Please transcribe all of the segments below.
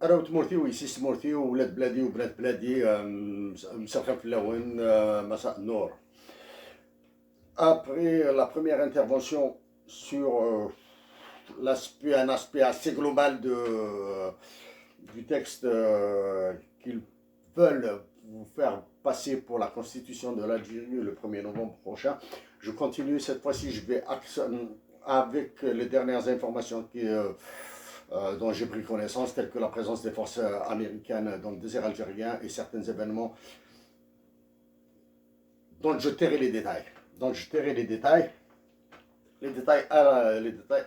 انا تمورتي ويسيس تمورتي وولاد بلادي وبنات بلادي، مساء الخير في اللون، مساء النور. Après la première intervention sur un aspect assez global du texte qu'ils veulent vous faire passer pour la constitution de l'Algérie le 1er novembre prochain, je continue. Cette fois-ci, je vais avec les dernières informations dont j'ai pris connaissance, telles que la présence des forces américaines dans le désert algérien et certains événements dont je tairai les détails. Donc je tairai les détails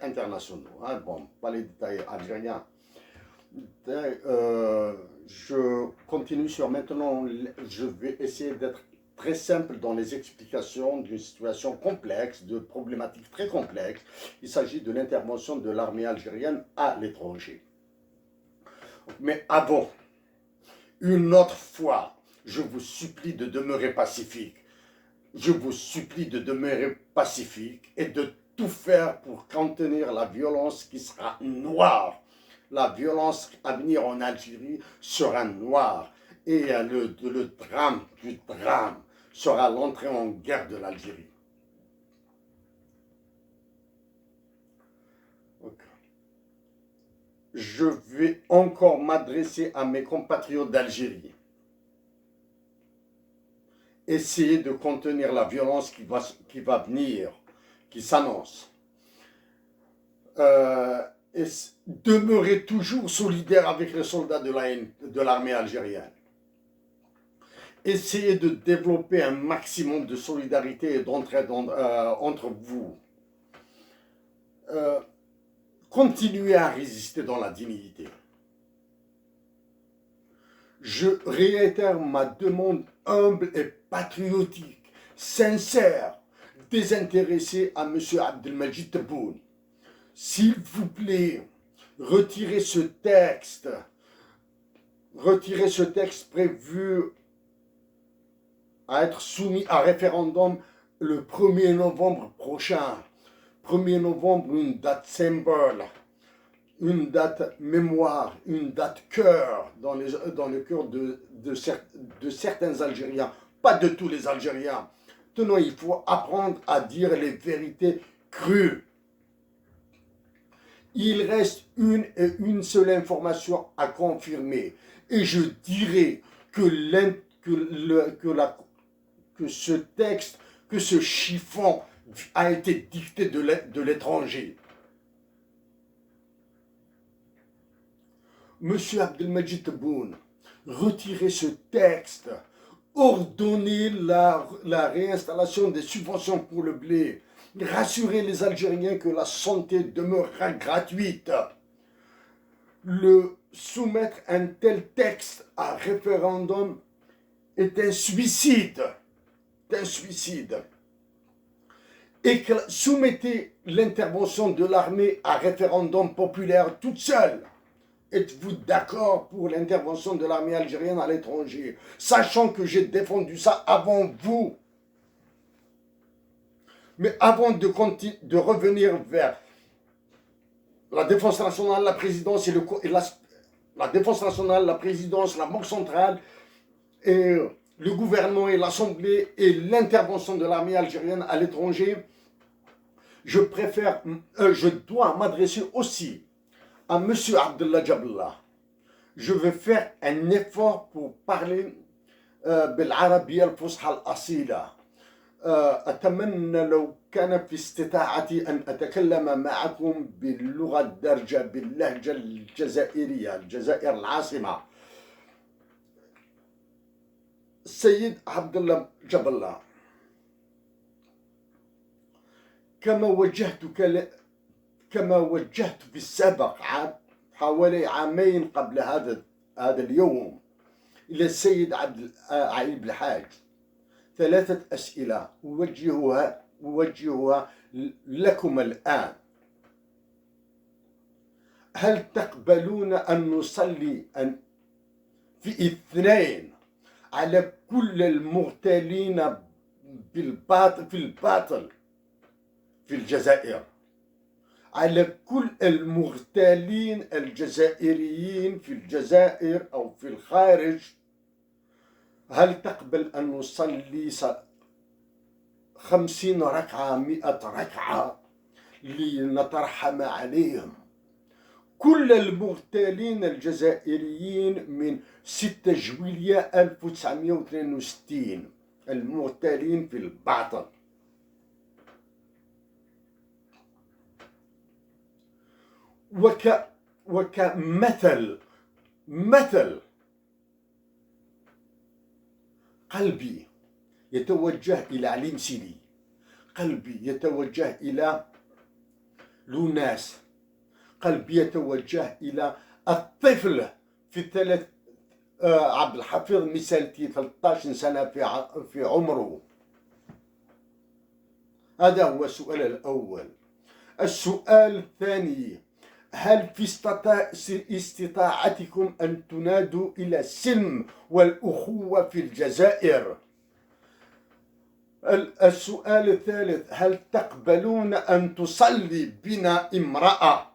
internationaux, hein, bon, pas les détails algériens. Je continue sur maintenant, je vais essayer d'être très simple dans les explications d'une situation complexe, de problématiques très complexes. Il s'agit de l'intervention de l'armée algérienne à l'étranger. Mais avant, une autre fois, je vous supplie de demeurer pacifique. Je vous supplie de demeurer pacifique et de tout faire pour contenir la violence qui sera noire. La violence à venir en Algérie sera noire. Et le drame du drame sera l'entrée en guerre de l'Algérie. Okay. Je vais encore m'adresser à mes compatriotes d'Algérie. Essayer de contenir la violence qui va venir, qui s'annonce. Et demeurer toujours solidaire avec les soldats de l'armée algérienne. Essayez de développer un maximum de solidarité et d'entraide entre vous. Continuez à résister dans la dignité. Je réitère ma demande humble et patriotique, sincère, désintéressée à M. Abdelmajid Tebboune. S'il vous plaît, retirez ce texte prévu à être soumis à référendum le 1er novembre prochain. 1er novembre, une date symbole, une date mémoire, une date cœur dans le cœur de certains Algériens, pas de tous les Algériens. Tenons, il faut apprendre à dire les vérités crues. Il reste une seule information à confirmer. Et je dirais que ce texte, que ce chiffon a été dicté de l'étranger. Monsieur Abdelmajid Tebboune, retirez ce texte, ordonnez la réinstallation des subventions pour le blé, rassurez les Algériens que la santé demeurera gratuite. Soumettre un tel texte à référendum est un suicide. Et soumettez l'intervention de l'armée à référendum populaire toute seule. Êtes-vous d'accord pour l'intervention de l'armée algérienne à l'étranger, sachant que j'ai défendu ça avant vous? Mais avant de revenir vers la défense nationale, la présidence la défense nationale, la présidence, la banque centrale, et le gouvernement et l'Assemblée et l'intervention de l'armée algérienne à l'étranger, je dois m'adresser aussi à M. Abdullah Jaballah. Je vais faire un effort pour parler بالعربية الفصحى الأصيلة. أتمنى لو كان في استطاعتي أن أتكلم معكم باللغة الدارجة باللهجة الجزائرية، الجزائر العاصمة. السيد عبد الله جبلة، كما وجهت في السابق حوالي عامين قبل هذا اليوم إلى السيد علي بالحاج 3 أسئلة أوجهها لكم الآن. هل تقبلون أن نصلي في 2 على كل المغتالين في الباطل في الجزائر؟ على كل المغتالين الجزائريين في الجزائر أو في الخارج: هل تقبل أن نصلي 50 ركعة 100 ركعة لنترحم عليهم؟ كل المغتالين الجزائريين من 6 جويلية 1962 المغتالين في الباطن. وكمثل قلبي يتوجه إلى علي مسيلي، قلبي يتوجه إلى لوناس، قلبي يتوجه إلى الطفل في عبد الحفيظ مسالتي 13 سنة في عمره. هذا هو السؤال الأول. السؤال الثاني: هل في استطاعتكم أن تنادوا إلى السلم والأخوة في الجزائر؟ السؤال الثالث: هل تقبلون أن تصلي بنا امرأة؟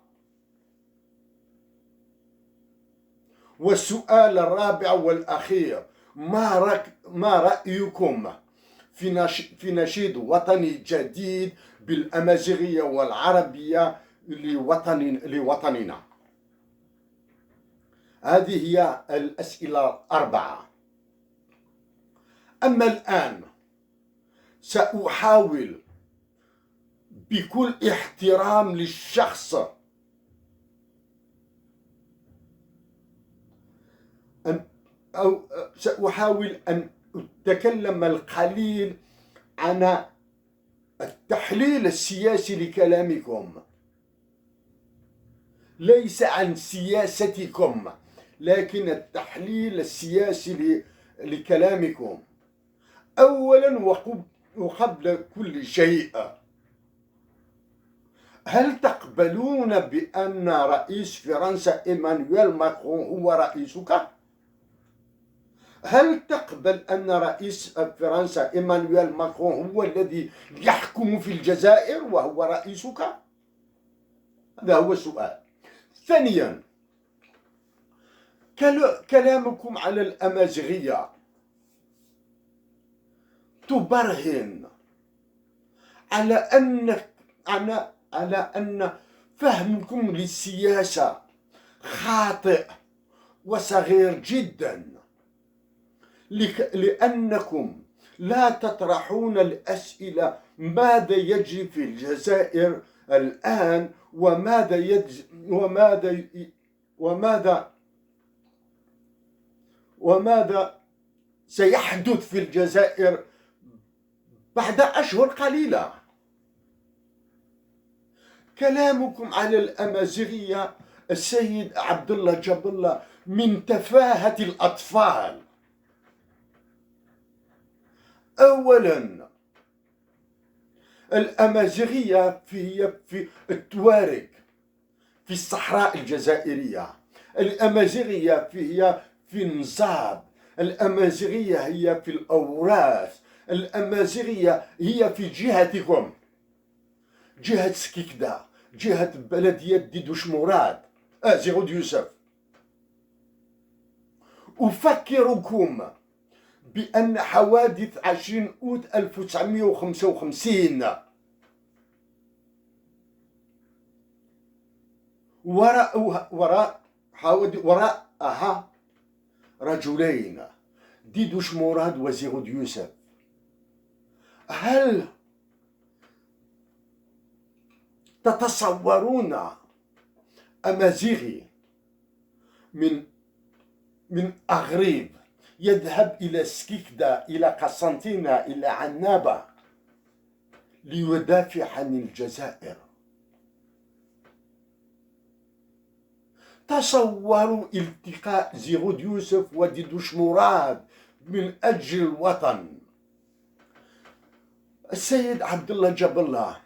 والسؤال الرابع والأخير: ما رأيكم في نشيد وطني جديد بالأمازيغية والعربية لوطننا؟ هذه هي الأسئلة الأربعة. أما الآن سأحاول بكل احترام للشخص سأحاول أن أتكلم القليل عن التحليل السياسي لكلامكم، ليس عن سياستكم، لكن التحليل السياسي لكلامكم. أولا وقبل كل شيء، هل تقبلون بأن رئيس فرنسا إيمانويل ماكرون هو رئيسك؟ هل تقبل أن رئيس فرنسا إيمانويل ماكرون هو الذي يحكم في الجزائر وهو رئيسك؟ هذا هو السؤال. ثانيا، كلامكم على الأمازيغية تبرهن على أن فهمكم للسياسة خاطئ وصغير جدا، لأنكم لا تطرحون الأسئلة: ماذا يجري في الجزائر الآن؟ وماذا سيحدث في الجزائر بعد أشهر قليلة؟ كلامكم على الأمازيغية السيد عبد الله جاب الله من تفاهة الأطفال. أولا، الأمازيغية في التوارق في الصحراء الجزائرية، الأمازيغية هي في النزاب، الأمازيغية هي في الأوراس، الأمازيغية هي في جهتكم، جهة سكيكدا، جهة بلدية ديدوش مراد، زيغود يوسف. أفكركم بأن حوادث 20 أوت 1955 وراءها رجلين: ديدوش مراد وزيغود يوسف. هل تتصورون أمازيغي من أغريب يذهب إلى سكيكدا، إلى قسنطينة، إلى عنابة ليدافع عن الجزائر؟ تصوروا التقاء زيغود يوسف وديدوش مراد من أجل الوطن. السيد عبد الله جاب الله،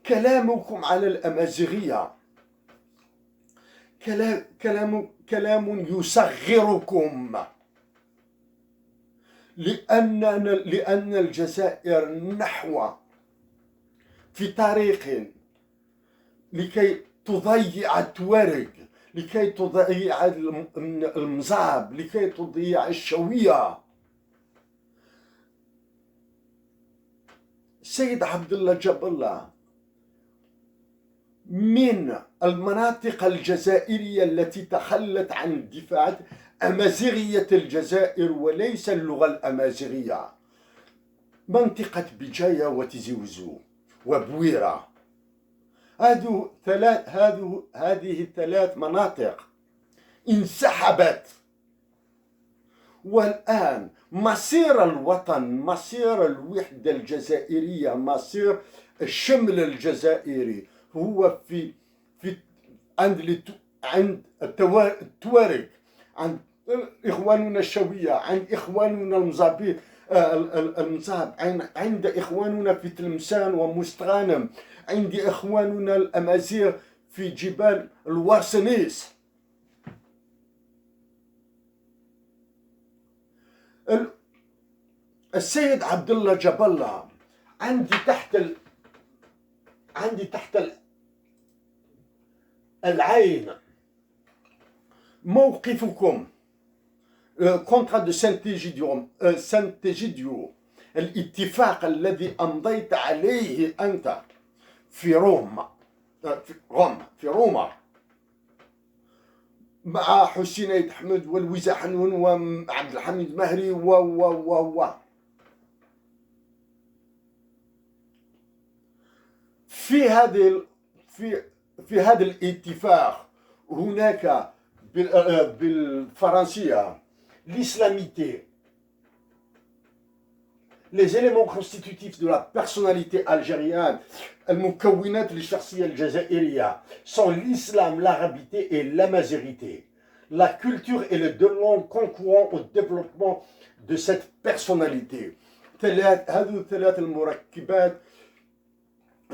كلامكم على الأمازيغية كلام يصغركم، لأن الجزائر نحو في طريق لكي تضيع التوارق، لكي تضيع المزاب، لكي تضيع الشوية. السيد عبد الله جاب الله من المناطق الجزائرية التي تخلت عن الدفاع أمازيغية الجزائر وليس اللغة الأمازيغية، منطقة بجاية وتيزي وزو وبويرة. هذه الثلاث مناطق انسحبت، والآن مصير الوطن، مصير الوحدة الجزائرية، مصير الشمل الجزائري هو في عند التوارق، عند إخواننا الشوية، عند إخواننا المزاب، عند إخواننا في تلمسان ومستغانم، عند إخواننا الأمازيغ في جبال الوارسنيس. السيد عبد الله جاب الله عندي تحت العين موقفكم كونترا دو سانتيجيديو، الاتفاق الذي أمضيت عليه أنت في روما، مع حسين عيد حمد والوزا حنون وعبد الحميد مهري في هذا الاتفاق هناك بالفرنسية l'islamité, les éléments constitutifs de la personnalité algérienne, المكونات للشخصية الجزائرية sont l'islam, l'arabité et l'amazérité. La culture et les deux langues concourant au développement de cette personnalité. هذه الثلاث المركبات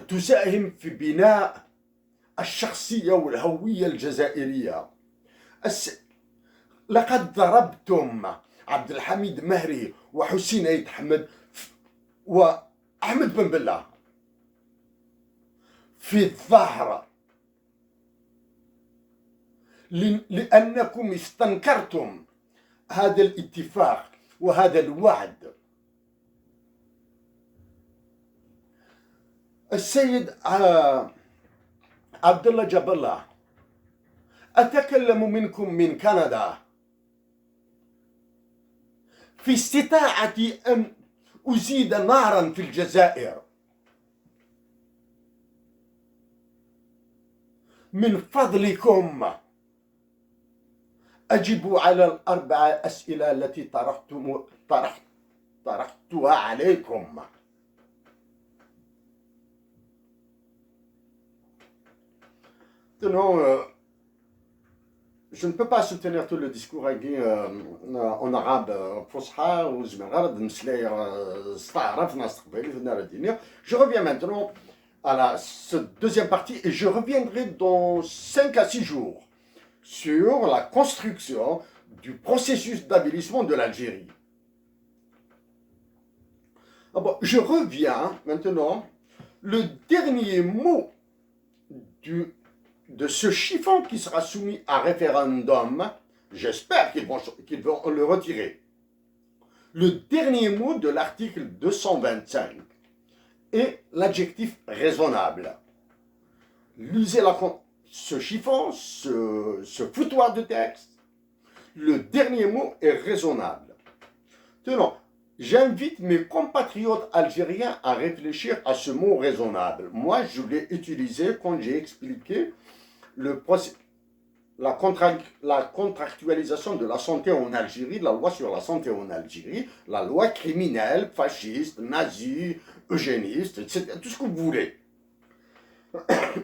تساهم في بناء الشخصية والهوية الجزائرية. لقد ضربتم عبد الحميد مهري وحسين عيد حمد وأحمد بن بلة في الظهر لأنكم استنكرتم هذا الاتفاق وهذا الوعد. السيد عبد الله جاب الله، أتكلم منكم من كندا في استطاعتي أن أزيد نارا في الجزائر. من فضلكم أجيبوا على الأربع أسئلة التي طرحتها عليكم. Je ne peux pas soutenir tout le discours en arabe fosha ou je reviens maintenant à cette deuxième partie et je reviendrai dans 5 à 6 jours sur la construction du processus d'avilissement de l'Algérie. Bon, je reviens maintenant. Le dernier mot de ce chiffon qui sera soumis à référendum, j'espère qu'ils vont le retirer. Le dernier mot de l'article 225 est l'adjectif raisonnable. Lisez ce chiffon, ce foutoir de texte. Le dernier mot est raisonnable. Tenons, j'invite mes compatriotes algériens à réfléchir à ce mot raisonnable. Moi, je l'ai utilisé quand j'ai expliqué la contractualisation de la santé en Algérie, la loi sur la santé en Algérie, la loi criminelle, fasciste, nazie, eugéniste, etc. Tout ce que vous voulez.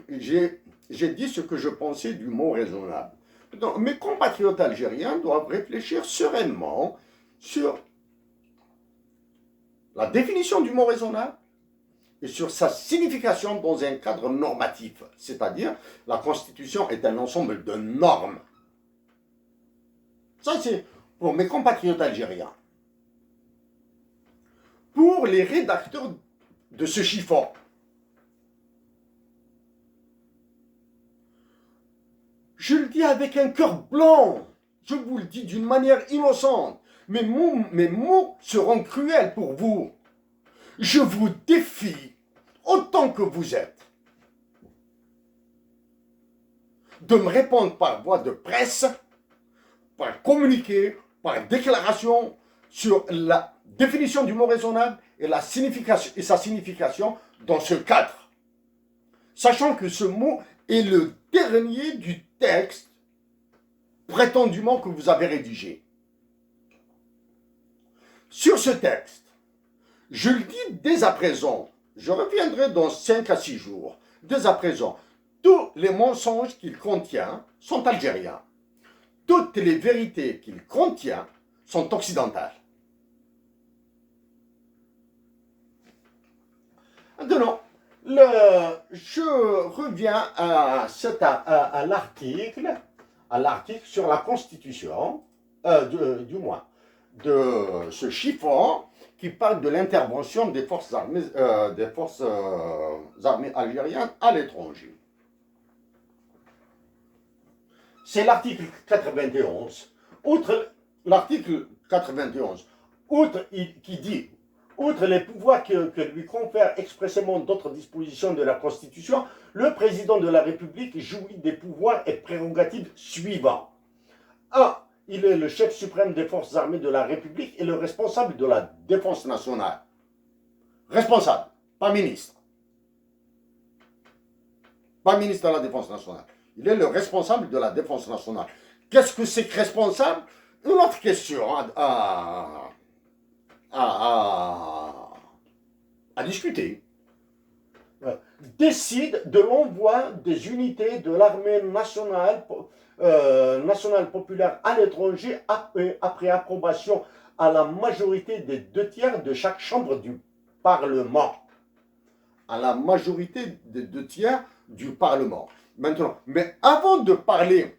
J'ai dit ce que je pensais du mot raisonnable. Donc, mes compatriotes algériens doivent réfléchir sereinement sur la définition du mot raisonnable et sur sa signification dans un cadre normatif, c'est-à-dire la Constitution est un ensemble de normes. Ça, c'est pour mes compatriotes algériens. Pour les rédacteurs de ce chiffon, Je le dis avec un cœur blanc. Je vous le dis d'une manière innocente. Mes mots seront cruels pour vous. Je vous défie, autant que vous êtes, de me répondre par voie de presse, par communiqué, par déclaration, sur la définition du mot raisonnable et sa signification dans ce cadre. Sachant que ce mot est le dernier du texte prétendument que vous avez rédigé. Sur ce texte, je le dis dès à présent, je reviendrai dans 5 à 6 jours, dès à présent, tous les mensonges qu'il contient sont algériens. Toutes les vérités qu'il contient sont occidentales. Maintenant, je reviens à l'article sur la Constitution, du moins, de ce chiffon qui parle de l'intervention des forces armées algériennes à l'étranger. C'est l'article 91. Outre l'article 91, qui dit, outre les pouvoirs que lui confèrent expressément d'autres dispositions de la Constitution, le président de la République jouit des pouvoirs et prérogatives suivants. 1. Il est le chef suprême des forces armées de la République et le responsable de la défense nationale. Responsable, pas ministre. Pas ministre de la défense nationale. Il est le responsable de la défense nationale. Qu'est-ce que c'est que responsable? Une autre question à discuter. Décide de l'envoi des unités de l'armée nationale populaire à l'étranger après approbation à la majorité des 2/3 de chaque chambre du Parlement. À la majorité des 2/3 du Parlement. Maintenant, mais avant de parler,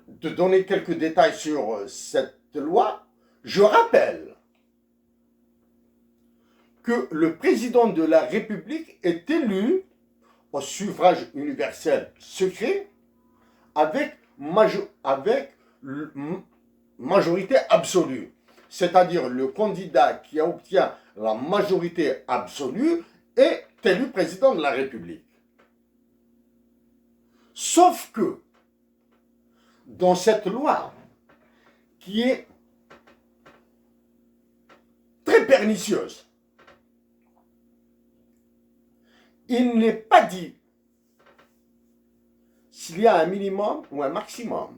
de donner quelques détails sur cette loi, je rappelle que le président de la République est élu au suffrage universel secret avec majorité absolue. C'est-à-dire le candidat qui obtient la majorité absolue est élu président de la République. Sauf que, dans cette loi, qui est très pernicieuse, il n'est pas dit s'il y a un minimum ou un maximum.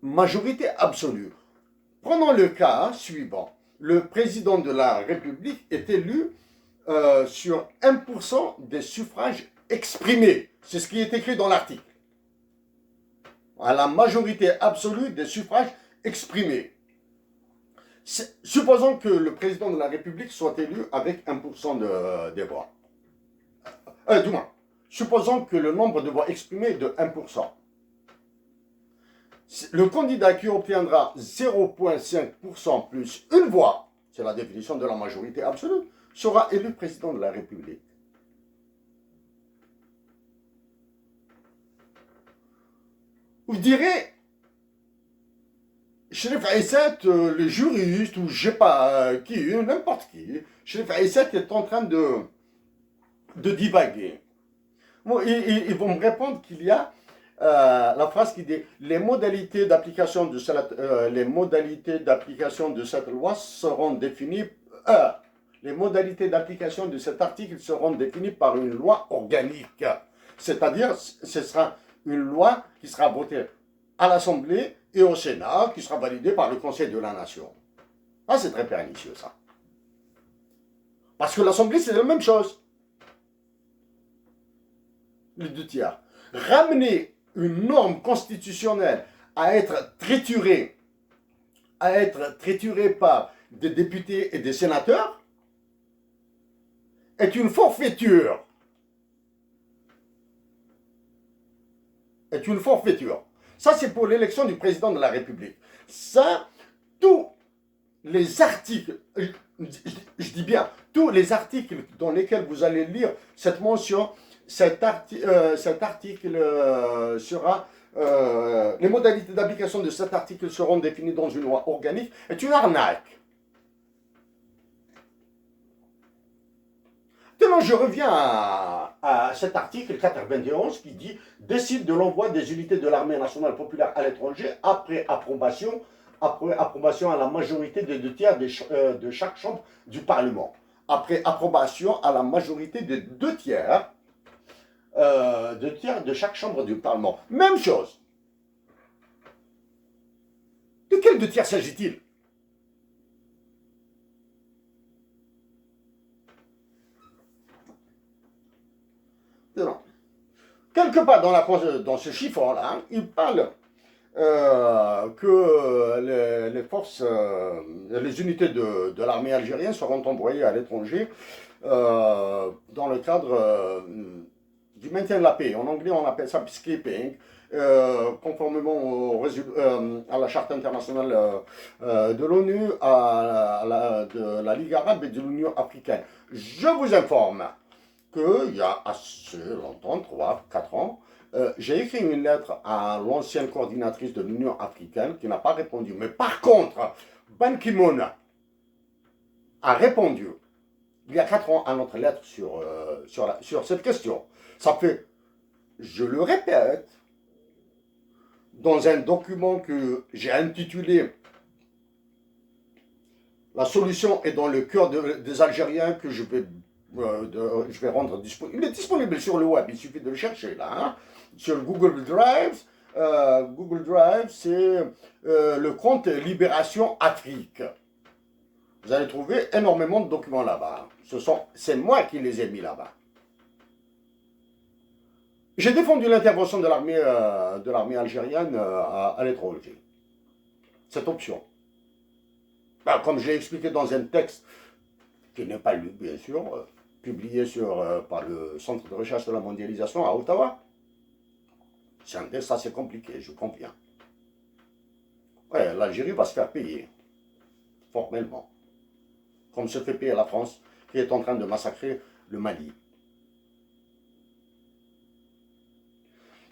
Majorité absolue. Prenons le cas suivant. Le président de la République est élu sur 1% des suffrages exprimés. C'est ce qui est écrit dans l'article. À la majorité absolue des suffrages exprimés. Supposons que le président de la République soit élu avec 1% des voix. Du moins, supposons que le nombre de voix exprimées est de 1%. Le candidat qui obtiendra 0,5% plus une voix, c'est la définition de la majorité absolue, sera élu président de la République. Vous direz, Chérif Aïssat, le juriste, ou je ne sais pas qui, n'importe qui, Chérif Aïssat est en train de divaguer. Bon, ils vont me répondre qu'il y a la phrase qui dit les modalités d'application de cette loi seront définies. Les modalités d'application de cet article seront définies par une loi organique. C'est-à-dire, ce sera une loi qui sera votée à l'Assemblée et au Sénat, qui sera validée par le Conseil de la Nation. Ah, c'est très pernicieux, ça. Parce que l'Assemblée, c'est la même chose. Les 2/3. Ramener une norme constitutionnelle à être triturée par des députés et des sénateurs est une forfaiture. Ça, c'est pour l'élection du président de la République. Ça, tous les articles, je dis bien, tous les articles dans lesquels vous allez lire cette mention, cet article sera... les modalités d'application de cet article seront définies dans une loi organique est une arnaque. Maintenant, je reviens à cet article 91 qui dit « Décide de l'envoi des unités de l'armée nationale populaire à l'étranger après approbation à la majorité des 2 tiers de chaque chambre du Parlement. » Après approbation à la majorité des 2 tiers de chaque chambre du Parlement. Même chose. De quel 2 tiers s'agit-il? Non. Quelque part dans ce chiffon-là, il parle que les forces, les unités de l'armée algérienne seront envoyées à l'étranger dans le cadre du maintien de la paix. En anglais, on appelle ça peacekeeping, conformément à la charte internationale de l'ONU, de la Ligue arabe et de l'Union africaine. Je vous informe qu'il y a assez longtemps, 3-4 ans, j'ai écrit une lettre à l'ancienne coordinatrice de l'Union africaine qui n'a pas répondu. Mais par contre, Ban Ki-moon a répondu il y a 4 ans à notre lettre sur cette question. Ça fait, je le répète, dans un document que j'ai intitulé « La solution est dans le cœur des Algériens » que je vais rendre disponible. Il est disponible sur le web, il suffit de le chercher là, hein, sur Google Drive. Google Drive, c'est le compte Libération Afrique. Vous allez trouver énormément de documents là-bas. C'est moi qui les ai mis là-bas. J'ai défendu l'intervention de l'armée algérienne à l'étranger. Cette option. Ben, comme je l'ai expliqué dans un texte qui n'est pas lu, bien sûr, publié par le Centre de recherche de la mondialisation à Ottawa. C'est un texte assez compliqué, je conviens. Ouais, l'Algérie va se faire payer, formellement, comme se fait payer la France, qui est en train de massacrer le Mali.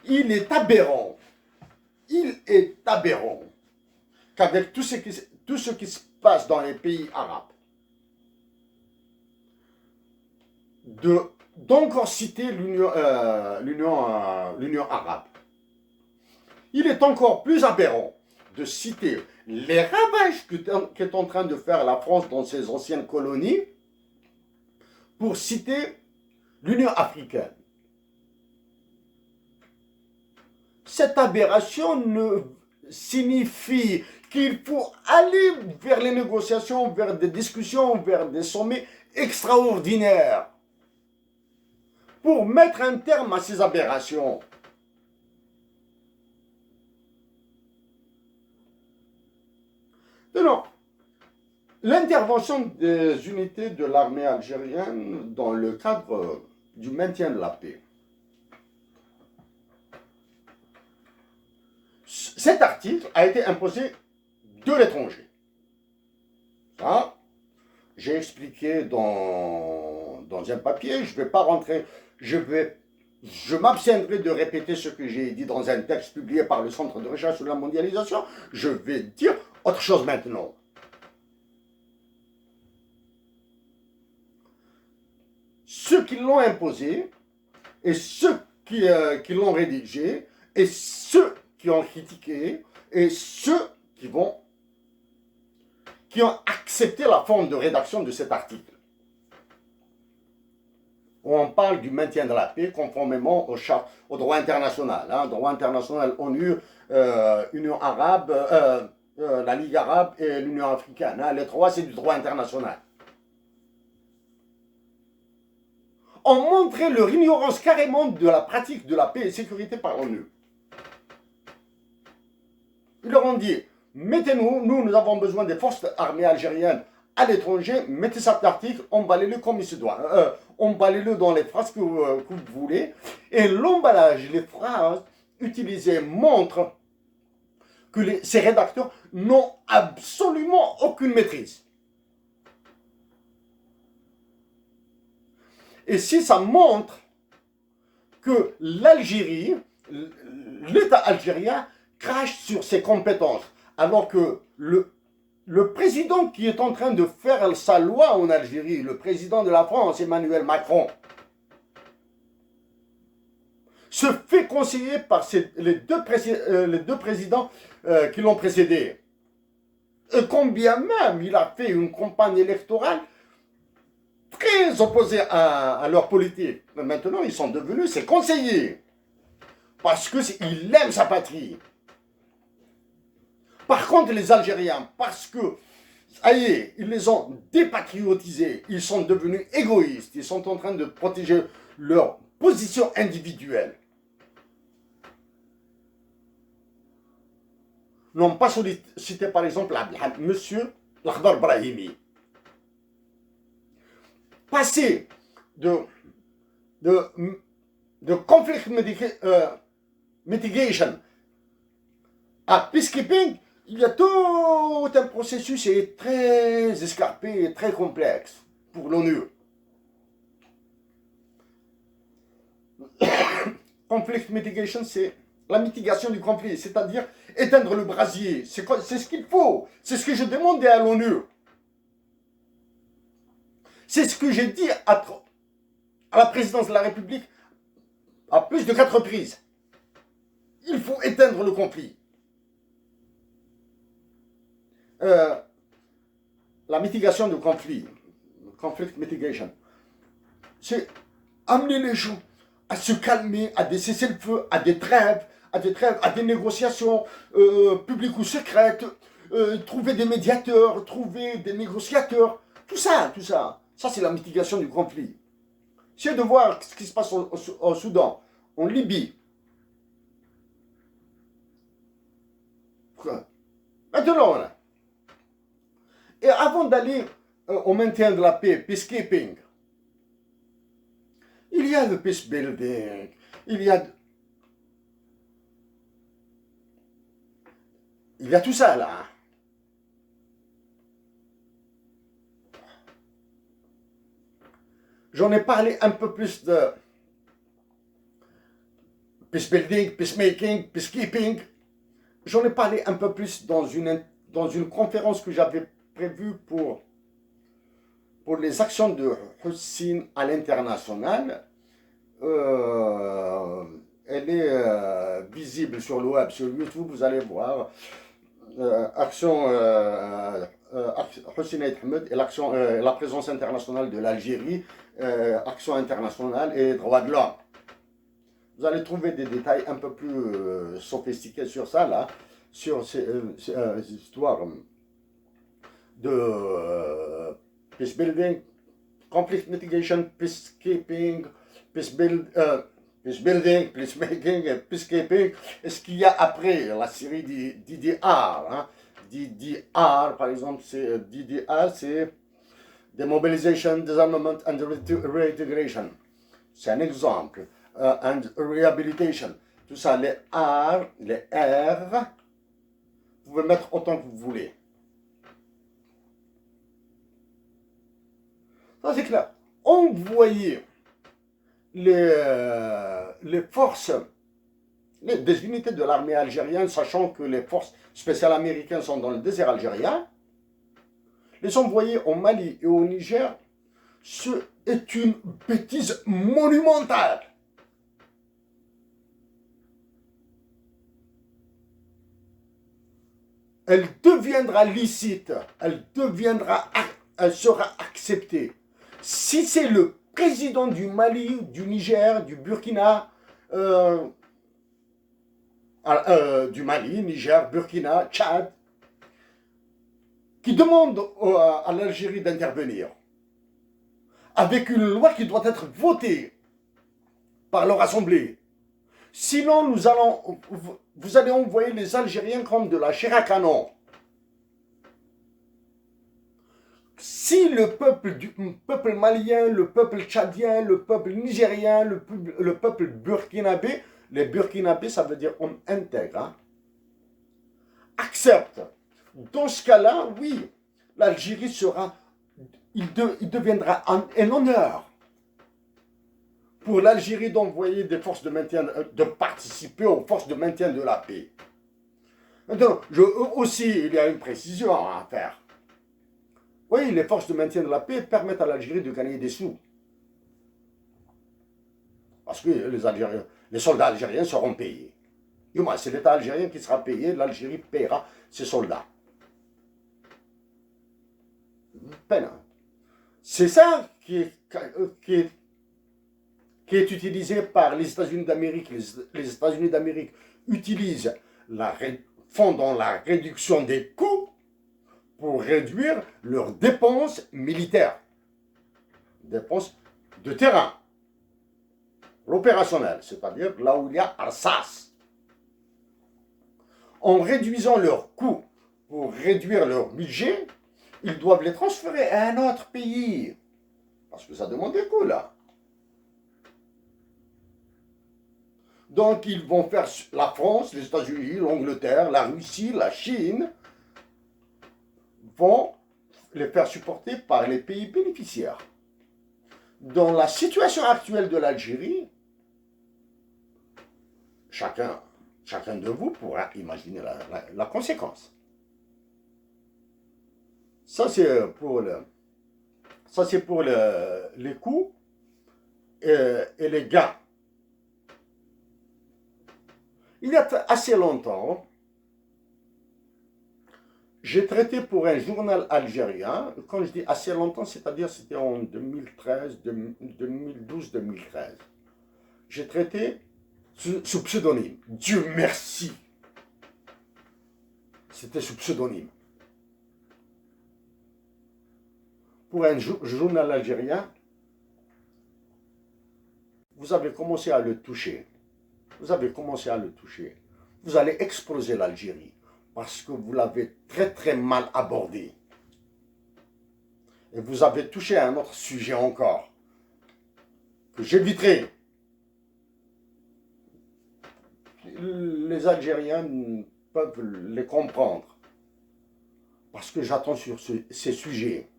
Il est aberrant qu'avec tout ce qui se passe dans les pays arabes, d'encore citer l'Union arabe. Il est encore plus aberrant de citer les ravages qu'est en train de faire la France dans ses anciennes colonies pour citer l'Union africaine. Cette aberration signifie qu'il faut aller vers les négociations, vers des discussions, vers des sommets extraordinaires pour mettre un terme à ces aberrations. Non, l'intervention des unités de l'armée algérienne dans le cadre du maintien de la paix. Cet article a été imposé de l'étranger. Ça, j'ai expliqué dans un papier, je ne vais pas rentrer, je m'abstiendrai de répéter ce que j'ai dit dans un texte publié par le Centre de recherche sur la mondialisation. Je vais dire autre chose maintenant. Ceux qui l'ont imposé, et ceux qui l'ont rédigé, et ceux qui ont critiqué, et ceux qui ont accepté la forme de rédaction de cet article. On parle du maintien de la paix conformément au droit international. Droit international ONU, Union arabe, la Ligue arabe et l'Union africaine. Les trois, c'est du droit international. On montrait leur ignorance carrément de la pratique de la paix et sécurité par l'ONU. Ils leur ont dit, mettez-nous, nous avons besoin des forces armées algériennes à l'étranger, mettez cet article, emballez-le comme il se doit. Emballez-le dans les phrases que vous voulez. Et l'emballage, les phrases utilisées montrent que ces rédacteurs n'ont absolument aucune maîtrise. Et si ça montre que l'Algérie, l'État algérien, crache sur ses compétences, alors que le président qui est en train de faire sa loi en Algérie, le président de la France, Emmanuel Macron, se fait conseiller par les deux présidents qui l'ont précédé. Et combien même il a fait une campagne électorale très opposée à leur politique. Mais maintenant, ils sont devenus ses conseillers. Parce qu'il aime sa patrie. Par contre, les Algériens, parce que, ça y est, ils les ont dépatriotisés, ils sont devenus égoïstes, ils sont en train de protéger leur position individuelle. N'ont pas sollicité, par exemple, monsieur Lakhdar Brahimi. Passer de conflict mitigation à peacekeeping, il y a tout un processus et très escarpé et très complexe pour l'ONU. Conflict mitigation, c'est la mitigation du conflit, c'est-à-dire éteindre le brasier. C'est ce qu'il faut. C'est ce que je demandais à l'ONU. C'est ce que j'ai dit à la présidence de la République à plus de 4 reprises. Il faut éteindre le conflit. La mitigation du conflit, conflict mitigation, c'est amener les gens à se calmer, à des cessez-le-feu, à des trêves, à des négociations publiques ou secrètes, trouver des médiateurs, trouver des négociateurs, tout ça. Ça, c'est la mitigation du conflit. C'est de voir ce qui se passe au Soudan, en Libye. Maintenant, là. Et avant d'aller au maintien de la paix, peacekeeping, il y a le peace building, il y a tout ça là. J'en ai parlé un peu plus de peace building, peacemaking, peacekeeping. J'en ai parlé un peu plus dans une conférence que j'avais prévue pour les actions de Hussein à l'international. Elle est visible sur le web, sur YouTube, vous allez voir. Action Hussein Ahmed et la présence internationale de l'Algérie, action internationale et droits de l'homme. Vous allez trouver des détails un peu plus sophistiqués sur ça, là, sur ces histoires de peace building, conflict mitigation, peacekeeping, peacebuilding, peacemaking et peacekeeping. Et ce qu'il y a après la série DDR. Hein. DDR, par exemple, DDR, c'est Demobilization, Disarmament and Reintegration. C'est un exemple. And Rehabilitation. Tout ça, les R, vous pouvez mettre autant que vous voulez. Ça, c'est clair. Envoyer les forces, des unités de l'armée algérienne, sachant que les forces spéciales américaines sont dans le désert algérien, les envoyer au Mali et au Niger, est une bêtise monumentale. Elle deviendra licite, elle sera acceptée. Si c'est le président du Mali, du Niger, du Burkina, du Mali, Niger, Burkina, Tchad, qui demande à l'Algérie d'intervenir, avec une loi qui doit être votée par leur assemblée. Sinon, vous allez envoyer les Algériens comme de la chair à canon. Si le peuple malien, le peuple tchadien, le peuple nigérien, le peuple burkinabé, les burkinabés, ça veut dire homme intègre, hein, accepte. Dans ce cas-là, oui, l'Algérie il deviendra un honneur pour l'Algérie d'envoyer des forces de maintien, de participer aux forces de maintien de la paix. Donc, aussi, il y a une précision à faire. Oui, les forces de maintien de la paix permettent à l'Algérie de gagner des sous. Parce que les soldats algériens seront payés. Du moins, c'est l'État algérien qui sera payé, l'Algérie paiera ses soldats. Peine. C'est ça qui est utilisé par les États-Unis d'Amérique. Les États-Unis d'Amérique utilisent font dans la réduction des coûts pour réduire leurs dépenses militaires, dépenses de terrain, l'opérationnel, c'est-à-dire là où il y a Assas. En réduisant leurs coûts pour réduire leur budget, ils doivent les transférer à un autre pays. Parce que ça demande des coûts, là. Donc, ils vont faire la France, les États-Unis, l'Angleterre, la Russie, la Chine, vont les faire supporter par les pays bénéficiaires. Dans la situation actuelle de l'Algérie, chacun de vous pourra imaginer la conséquence. Ça, c'est pour les coûts et les gains. Il y a assez longtemps, j'ai traité pour un journal algérien, quand je dis assez longtemps, c'est-à-dire c'était en 2012-2013. J'ai traité sous pseudonyme. Dieu merci. C'était sous pseudonyme. Pour un journal algérien, vous avez commencé à le toucher. Vous avez commencé à le toucher. Vous allez exploser l'Algérie parce que vous l'avez très très mal abordé. Et vous avez touché à un autre sujet encore que j'éviterai. Les Algériens peuvent les comprendre parce que j'attends sur ces sujets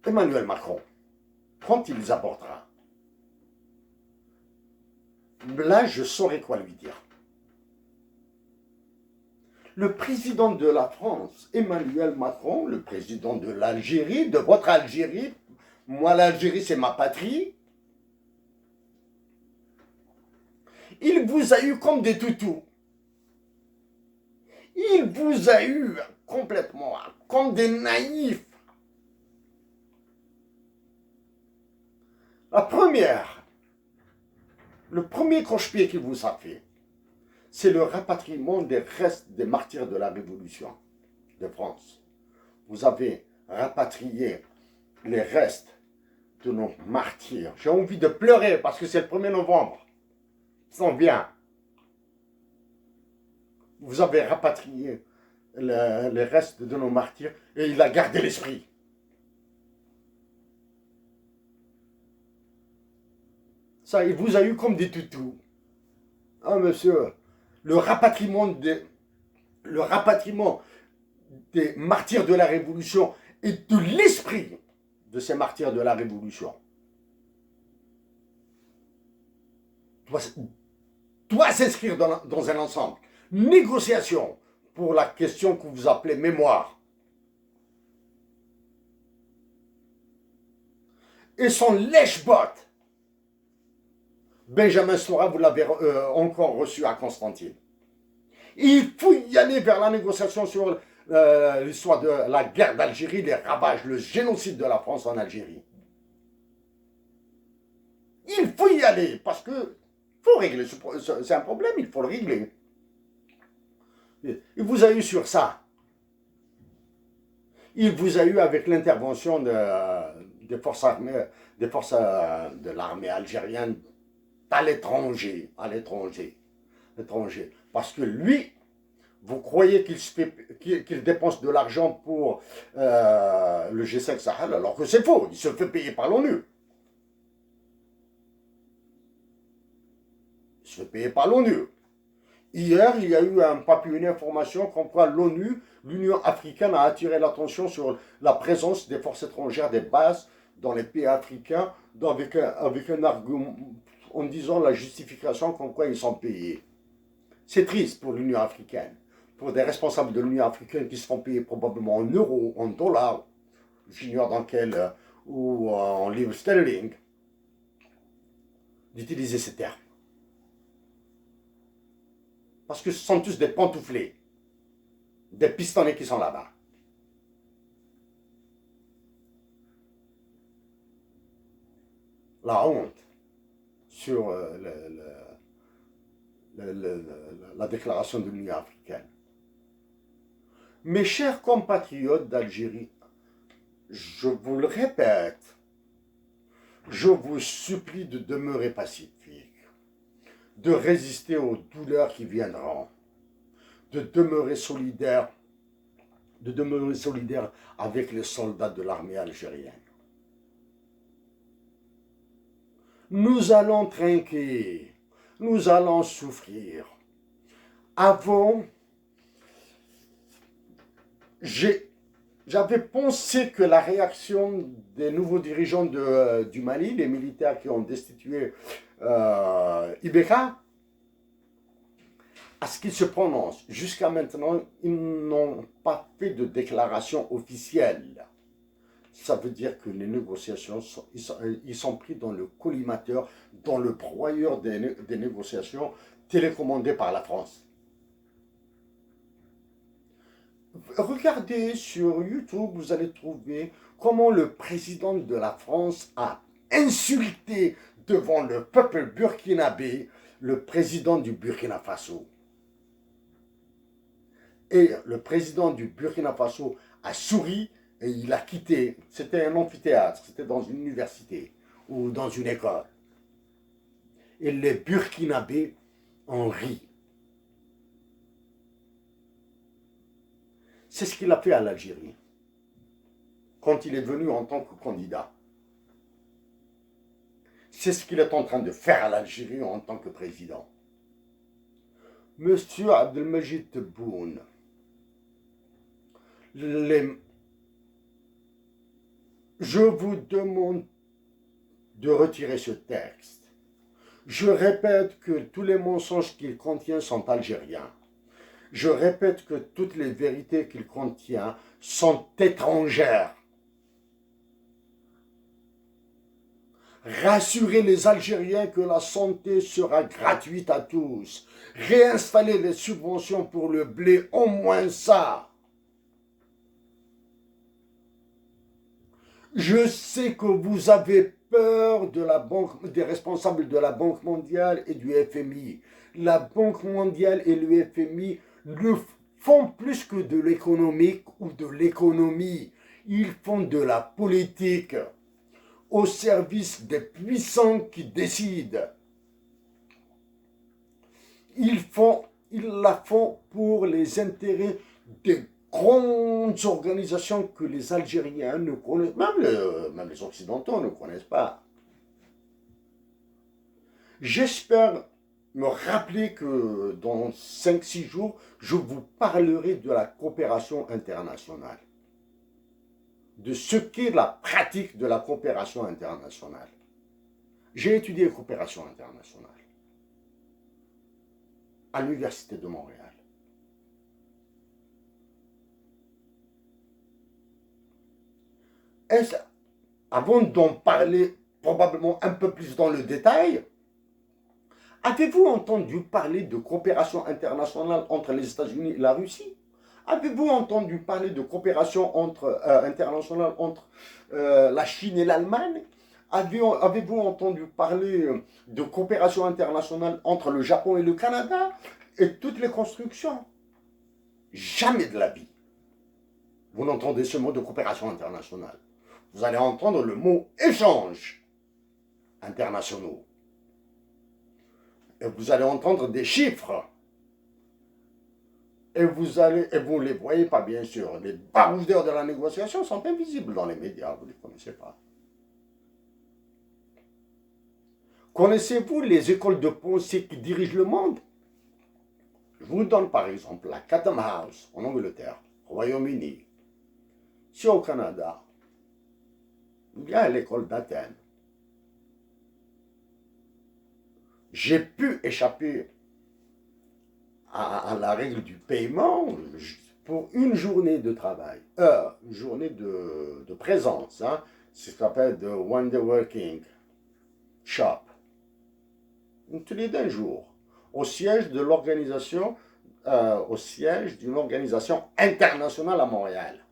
Emmanuel Macron, quand il les abordera. Là, je saurais quoi lui dire. Le président de la France, Emmanuel Macron, le président de l'Algérie, de votre Algérie, moi l'Algérie c'est ma patrie, il vous a eu comme des toutous. Il vous a eu complètement comme des naïfs. Le premier croche-pied qu'il vous a fait, c'est le rapatriement des restes des martyrs de la Révolution de France. Vous avez rapatrié les restes de nos martyrs. J'ai envie de pleurer parce que c'est le 1er novembre. Ils sont bien. Vous avez rapatrié les restes de nos martyrs et il a gardé l'esprit. Ça, il vous a eu comme des toutous. Ah, monsieur, le rapatriement des martyrs de la Révolution et de l'esprit de ces martyrs de la Révolution doit s'inscrire dans un ensemble. Négociation pour la question que vous appelez mémoire. Et son lèche-botte, Benjamin Stora, vous l'avez encore reçu à Constantine. Il faut y aller vers la négociation sur l'histoire de la guerre d'Algérie, les ravages, le génocide de la France en Algérie. Il faut y aller parce que faut régler, c'est un problème, il faut le régler. Il vous a eu sur ça. Il vous a eu avec l'intervention des forces armées, de l'armée algérienne à l'étranger, parce que lui, vous croyez qu'il dépense de l'argent pour le G5 Sahel, alors que c'est faux, il se fait payer par l'ONU. Il se fait payer par l'ONU. Hier, il y a eu une information comme quoi l'ONU, l'Union africaine a attiré l'attention sur la présence des forces étrangères, des bases dans les pays africains avec un argument, en disant la justification comme quoi ils sont payés. C'est triste pour l'Union africaine, pour des responsables de l'Union africaine qui se font payer probablement en euros, en dollars, j'ignore dans quel, ou en livres sterling, d'utiliser ces termes. Parce que ce sont tous des pantouflés, des pistonnés qui sont là-bas. La honte sur la déclaration de l'Union africaine. Mes chers compatriotes d'Algérie, je vous le répète, je vous supplie de demeurer pacifique, de résister aux douleurs qui viendront, de demeurer solidaire avec les soldats de l'armée algérienne. Nous allons trinquer, nous allons souffrir. Avant, j'avais pensé que la réaction des nouveaux dirigeants du Mali, les militaires qui ont destitué Ibeka, à ce qu'ils se prononcent. Jusqu'à maintenant, ils n'ont pas fait de déclaration officielle. Ça veut dire que les négociations, ils sont pris dans le collimateur, dans le broyeur des négociations télécommandées par la France. Regardez sur YouTube, vous allez trouver comment le président de la France a insulté devant le peuple burkinabé le président du Burkina Faso. Et le président du Burkina Faso a souri et il a quitté. C'était un amphithéâtre, c'était dans une université ou dans une école. Et les Burkinabés en rient. C'est ce qu'il a fait à l'Algérie quand il est venu en tant que candidat. C'est ce qu'il est en train de faire à l'Algérie en tant que président. Monsieur Abdelmajid Tebboune, je vous demande de retirer ce texte. Je répète que tous les mensonges qu'il contient sont algériens. Je répète que toutes les vérités qu'il contient sont étrangères. Rassurez les Algériens que la santé sera gratuite à tous. Réinstaller les subventions pour le blé, au moins ça. Je sais que vous avez peur de la banque, des responsables de la Banque mondiale et du FMI. La Banque mondiale et le FMI ne font plus que de l'économique ou de l'économie. Ils font de la politique au service des puissants qui décident. Ils la font pour les intérêts des grandes organisations que les Algériens ne connaissent, même les Occidentaux ne connaissent pas. J'espère me rappeler que dans 5-6 jours, je vous parlerai de la coopération internationale, de ce qu'est la pratique de la coopération internationale. J'ai étudié la coopération internationale à l'Université de Montréal. Avant d'en parler probablement un peu plus dans le détail, avez-vous entendu parler de coopération internationale entre les États-Unis et la Russie? Avez-vous entendu parler de coopération internationale entre la Chine et l'Allemagne? Avez-vous entendu parler de coopération internationale entre le Japon et le Canada et toutes les constructions? Jamais de la vie. Vous n'entendez ce mot de coopération internationale. Vous allez entendre le mot échange internationaux. Et vous allez entendre des chiffres. Et vous ne les voyez pas, bien sûr. Les baroudeurs de la négociation sont invisibles dans les médias, vous ne les connaissez pas. Connaissez-vous les écoles de pensée qui dirigent le monde? Je vous donne par exemple la Chatham House en Angleterre, Royaume-Uni, ici au Canada, il y a l'école d'Athènes. J'ai pu échapper à la règle du paiement pour une journée de travail, une journée de présence. Hein. C'est ce qu'on appelle de one day working shop. Une tenue d'un jour. Au siège de l'organisation, au siège d'une organisation internationale à Montréal.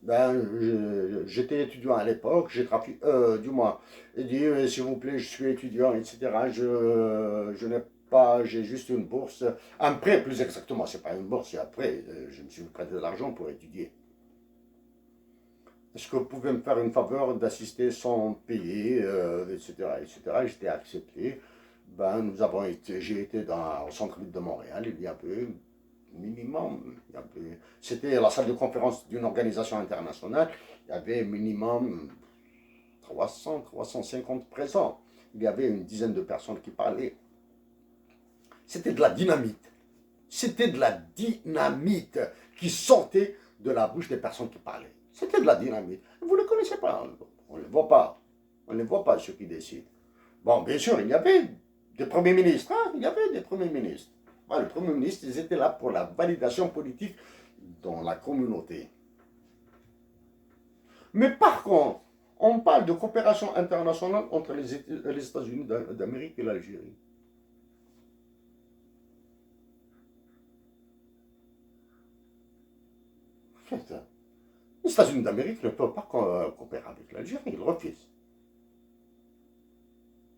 Ben, j'étais étudiant à l'époque, j'ai trafiqué, du moins, il dit, s'il vous plaît, je suis étudiant, etc. Je n'ai pas, j'ai juste une bourse, un prêt plus exactement, c'est pas une bourse, c'est un prêt, je me suis prêté de l'argent pour étudier. Est-ce que vous pouvez me faire une faveur d'assister sans payer, etc., etc. J'étais accepté. Ben, j'ai été au centre-ville de Montréal, il y avait minimum, c'était la salle de conférence d'une organisation internationale, il y avait minimum 300, 350 présents. Il y avait une dizaine de personnes qui parlaient. C'était de la dynamite. C'était de la dynamite qui sortait de la bouche des personnes qui parlaient. C'était de la dynamite. Vous ne les connaissez pas, on ne les voit pas. On ne les voit pas, ceux qui décident. Bon, bien sûr, il y avait des premiers ministres. Hein, il y avait des premiers ministres. Le Premier ministre, ils étaient là pour la validation politique dans la communauté. Mais par contre, on parle de coopération internationale entre les États-Unis d'Amérique et l'Algérie. Les États-Unis d'Amérique ne peuvent pas coopérer avec l'Algérie, ils refusent.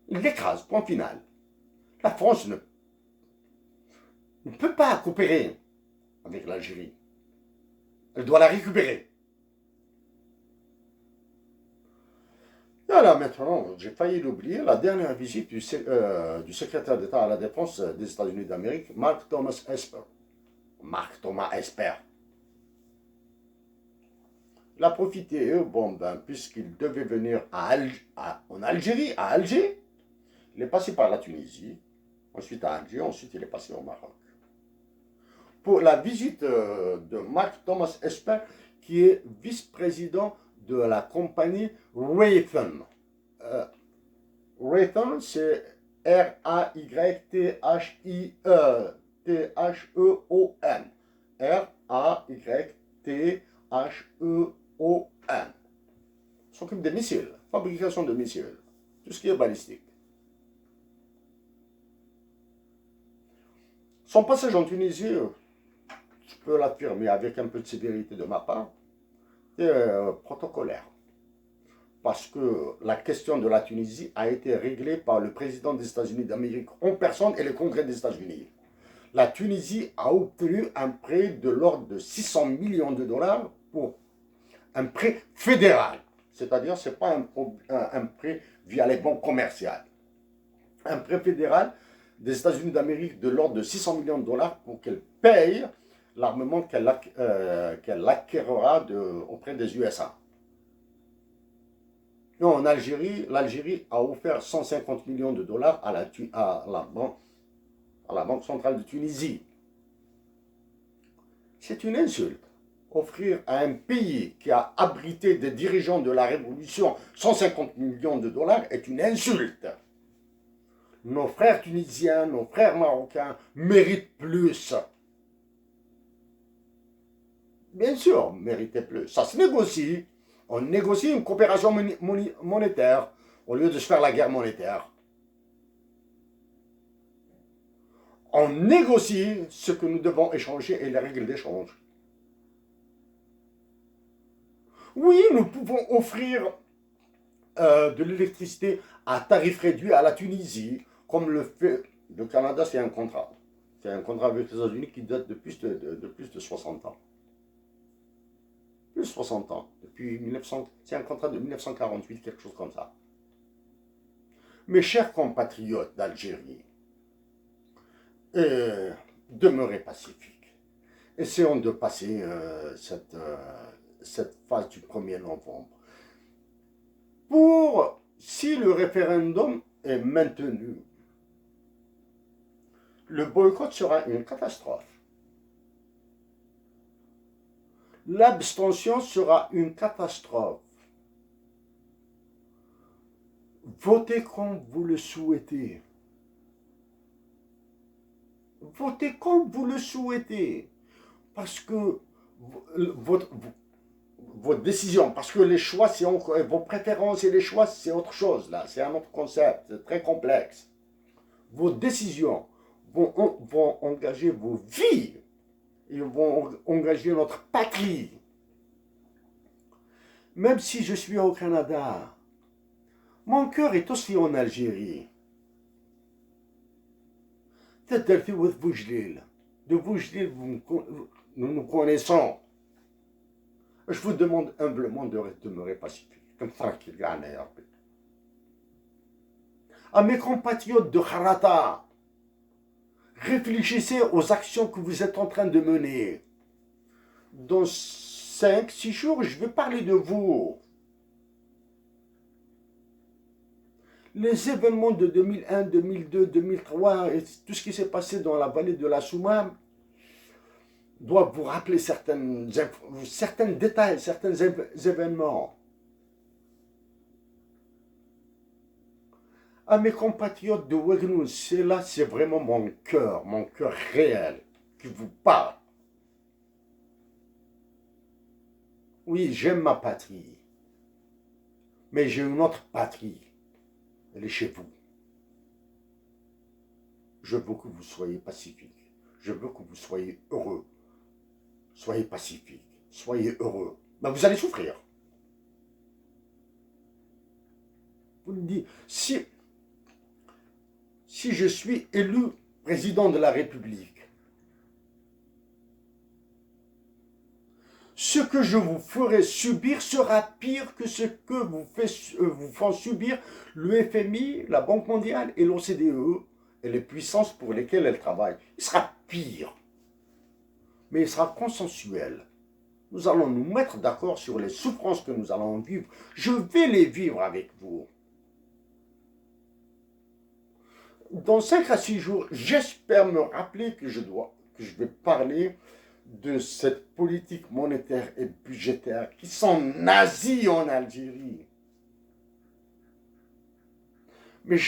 Ils l'écrasent, point final. La France ne peut pas coopérer avec l'Algérie. Elle doit la récupérer. Et alors maintenant, j'ai failli l'oublier, la dernière visite du secrétaire d'État à la Défense des États-Unis d'Amérique, Mark Thomas Esper. Mark Thomas Esper. Il a profité, puisqu'il devait venir en Algérie, à Alger, il est passé par la Tunisie, ensuite à Alger, ensuite il est passé au Maroc. Pour la visite de Mark Thomas Esper, qui est vice-président de la compagnie Raytheon. Raytheon, c'est R-A-Y-T-H-I-E-T-H-E-O-N. R-A-Y-T-H-E-O-N. S'occupe des missiles, fabrication de missiles, tout ce qui est balistique. Son passage en Tunisie, je peux l'affirmer avec un peu de sévérité de ma part, est protocolaire. Parce que la question de la Tunisie a été réglée par le président des États-Unis d'Amérique en personne et le Congrès des États-Unis. La Tunisie a obtenu un prêt de l'ordre de 600 millions de dollars pour un prêt fédéral. C'est-à-dire, ce n'est pas un prêt via les banques commerciales. Un prêt fédéral des États-Unis d'Amérique de l'ordre de 600 millions de dollars pour qu'elle paye l'armement qu'elle acquérera auprès des USA. Non, en Algérie, l'Algérie a offert 150 millions de dollars à la Banque centrale de Tunisie. C'est une insulte. Offrir à un pays qui a abrité des dirigeants de la Révolution 150 millions de dollars est une insulte. Nos frères tunisiens, nos frères marocains méritent plus. Bien sûr, méritaient plus. Ça se négocie. On négocie une coopération monétaire au lieu de se faire la guerre monétaire. On négocie ce que nous devons échanger et les règles d'échange. Oui, nous pouvons offrir de l'électricité à tarif réduit à la Tunisie, comme le fait le Canada, c'est un contrat. C'est un contrat avec les États-Unis qui date de plus de 60 ans. Plus de 60 ans. Depuis 1900, c'est un contrat de 1948, quelque chose comme ça. Mes chers compatriotes d'Algérie, demeurez pacifiques. Essayons de passer cette phase du 1er novembre. Si le référendum est maintenu, le boycott sera une catastrophe. L'abstention sera une catastrophe. Votez comme vous le souhaitez. Votez comme vous le souhaitez. Parce que votre décision, parce que les choix, c'est vos préférences et les choix, c'est autre chose, là. C'est un autre concept, c'est très complexe. Vos décisions vont engager vos vies. Ils vont engager notre patrie. Même si je suis au Canada, mon cœur est aussi en Algérie. De Boujlil, nous nous connaissons. Je vous demande humblement de demeurer pacifique, comme tranquille. À mes compatriotes de Kharata, réfléchissez aux actions que vous êtes en train de mener. Dans 5-6 jours, je vais parler de vous. Les événements de 2001, 2002, 2003 et tout ce qui s'est passé dans la vallée de la Souma doivent vous rappeler certains détails, certains événements. À mes compatriotes de Ouagnoun, c'est vraiment mon cœur réel qui vous parle. Oui, j'aime ma patrie, mais j'ai une autre patrie. Elle est chez vous. Je veux que vous soyez pacifique. Je veux que vous soyez heureux. Soyez pacifique. Soyez heureux. Mais vous allez souffrir. Vous me dites, si je suis élu président de la République, ce que je vous ferai subir sera pire que ce que vous font subir le FMI, la Banque mondiale et l'OCDE et les puissances pour lesquelles elles travaillent. Il sera pire, mais il sera consensuel. Nous allons nous mettre d'accord sur les souffrances que nous allons vivre. Je vais les vivre avec vous. Dans 5 à 6 jours, j'espère me rappeler que je vais parler de cette politique monétaire et budgétaire qui sont nazis en Algérie. Mais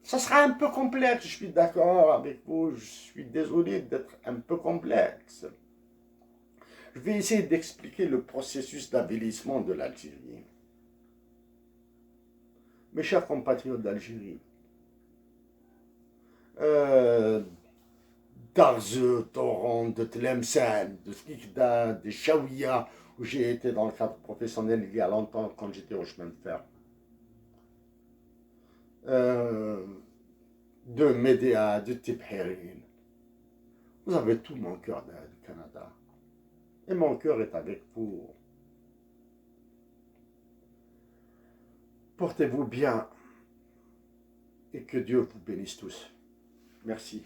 ça sera un peu complexe, je suis d'accord avec vous, je suis désolé d'être un peu complexe. Je vais essayer d'expliquer le processus d'avilissement de l'Algérie. Mes chers compatriotes d'Algérie, d'Arze, Toron, de Tlemcen, de Skikda, de Chaouia, où j'ai été dans le cadre professionnel il y a longtemps quand j'étais au chemin de fer. De Médéa, de Tipherin. Vous avez tout mon cœur du Canada. Et mon cœur est avec vous. Portez-vous bien et que Dieu vous bénisse tous. Merci.